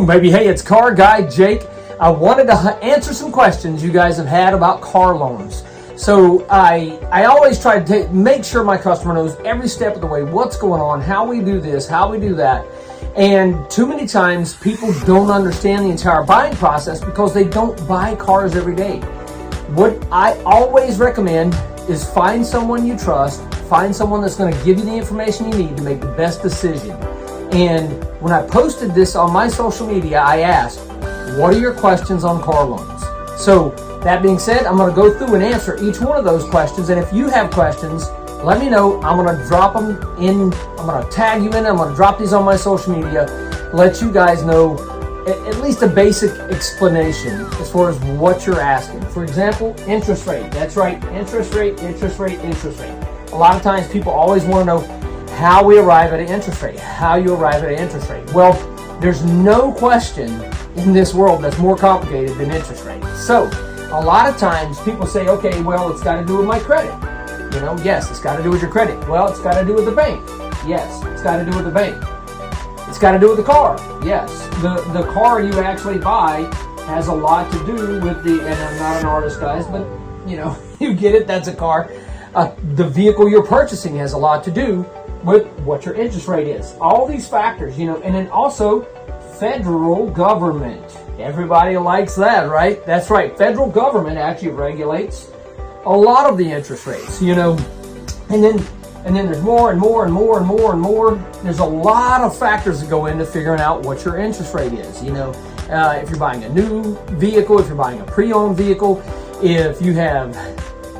Boom, baby. Hey, it's Car Guy Jake. I wanted to answer some questions you guys have had about car loans. So I always try to make sure my customer knows every step of the way what's going on, how we do this, how we do that. And too many times people don't understand the entire buying process because they don't buy cars every day. What I always recommend is find someone you trust, find someone that's going to give you the information you need to make the best decision. And when I posted this on my social media, I asked, what are your questions on car loans? So that being said, I'm going to go through and answer each one of those questions. And if you have questions, let me know. I'm going to drop them in. I'm going to tag you in. I'm going to drop these on my social media. Let you guys know at least a basic explanation as far as what you're asking. For example, interest rate. That's right. Interest rate, interest rate, interest rate. A lot of times people always want to know how we arrive at an interest rate, how you arrive at an interest rate. Well, there's no question in this world that's more complicated than interest rate. So a lot of times people say, okay, well, it's got to do with my credit. You know, yes, it's got to do with your credit. Well, it's got to do with the bank. Yes, it's got to do with the bank. It's got to do with the car. Yes, the car you actually buy has a lot to do with and I'm not an artist, guys, but you know, you get it, that's a car. The vehicle you're purchasing has a lot to do with what your interest rate is. All these factors, you know, and then also federal government. Everybody likes that, right? That's right. Federal government actually regulates a lot of the interest rates, you know, and then there's more and more and more and more and more. There's a lot of factors that go into figuring out what your interest rate is, you know. If you're buying a new vehicle, if you're buying a pre-owned vehicle, if you have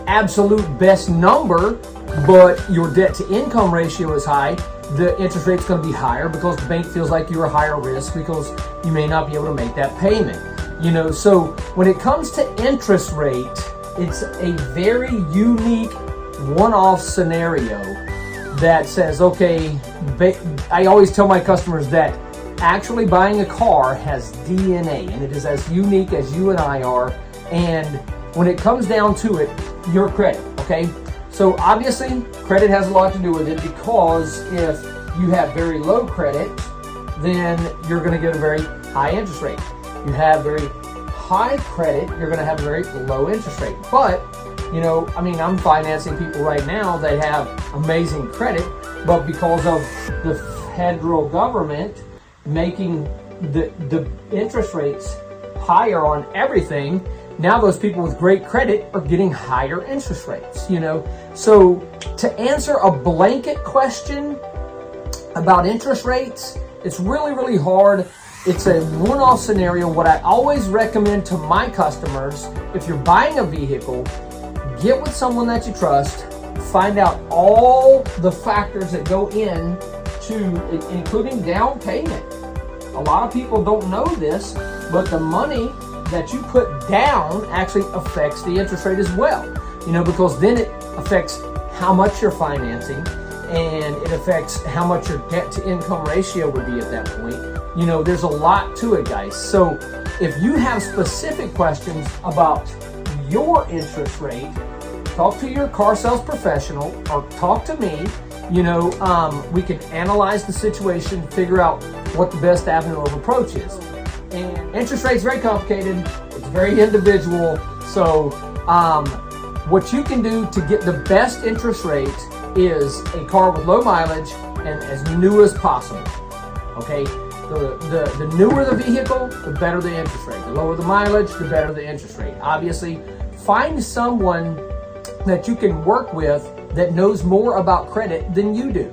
absolute best number, but your debt to income ratio is high, the interest rate's going to be higher because the bank feels like you're a higher risk because you may not be able to make that payment. You know, so when it comes to interest rate, it's a very unique one-off scenario that says, okay, I always tell my customers that actually buying a car has DNA and it is as unique as you and I are. And when it comes down to it, your credit, okay? So obviously, credit has a lot to do with it because if you have very low credit, then you're going to get a very high interest rate. You have very high credit, you're going to have a very low interest rate. But, you know, I mean, I'm financing people right now that have amazing credit, but because of the federal government making the interest rates higher on everything, now those people with great credit are getting higher interest rates, you know. So to answer a blanket question about interest rates, it's really, really hard. It's a one-off scenario. What I always recommend to my customers, if you're buying a vehicle, get with someone that you trust, find out all the factors that go in to, including down payment. A lot of people don't know this, but the money that you put down actually affects the interest rate as well, you know, because then it affects how much you're financing and it affects how much your debt to income ratio would be at that point. You know, there's a lot to it, guys. So if you have specific questions about your interest rate, talk to your car sales professional or talk to me. You know, we can analyze the situation, figure out what the best avenue of approach is. And interest rate's very complicated. It's very individual. So what you can do to get the best interest rate is a car with low mileage and as new as possible. Okay? The newer the vehicle, the better the interest rate. The lower the mileage, the better the interest rate. Obviously, find someone that you can work with that knows more about credit than you do.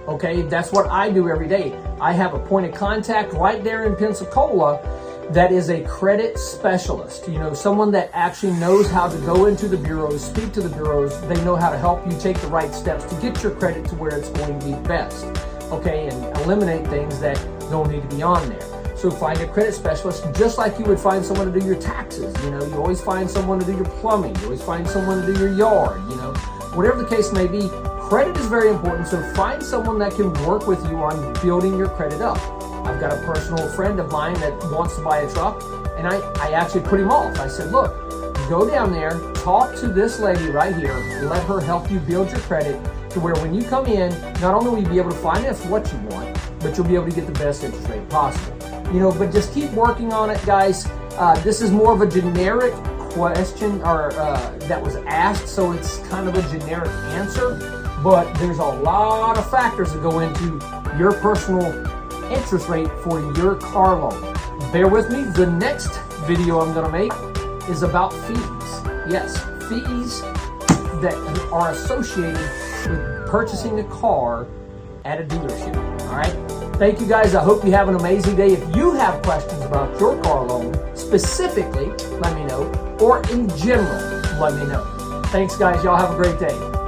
Okay, that's what I do every day. I have a point of contact right there in Pensacola that is a credit specialist. You know, someone that actually knows how to go into the bureaus, speak to the bureaus. They know how to help you take the right steps to get your credit to where it's going to be best. Okay, and eliminate things that don't need to be on there. So find a credit specialist just like you would find someone to do your taxes. You know, you always find someone to do your plumbing. You always find someone to do your yard, you know. Whatever the case may be, credit is very important, so find someone that can work with you on building your credit up. I've got a personal friend of mine that wants to buy a truck, and I actually put him off. I said, look, go down there, talk to this lady right here, let her help you build your credit to where when you come in, not only will you be able to finance what you want, but you'll be able to get the best interest rate possible. but just keep working on it, guys. This is more of a generic question or that was asked, so it's kind of a generic answer, but there's a lot of factors that go into your personal interest rate for your car loan. Bear with me. The next video I'm going to make is about fees. Yes, fees that are associated with purchasing a car at a dealership. All right. Thank you, guys. I hope you have an amazing day. If you have questions about your car loan specifically, let me know, or in general, let me know. Thanks, guys. Y'all have a great day.